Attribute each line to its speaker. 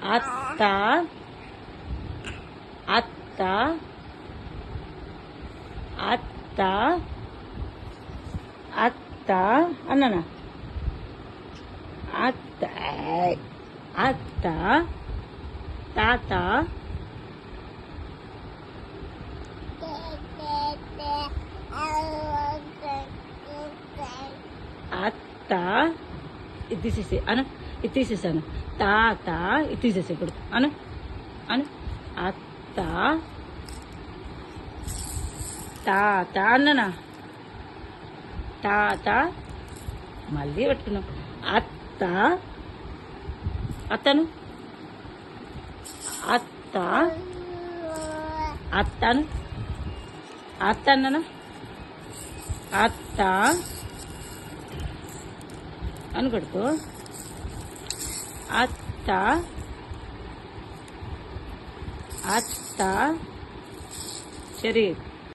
Speaker 1: అత్త అత్త అత్త అత్త అన్ననా అత్త అత్త తాత అత్త ఇది తీసేసి అను ఇది తీసేసాను తాత ఇది తీసేసి ఇప్పుడు అను అను అత్త తాత అన్ననా తాత మళ్ళీ పెట్టుకున్నాం అత్త అత్తను అత్త అత్తను అత్త అన్ననా అత్త అని కొడుకు అత్త అత్త సరే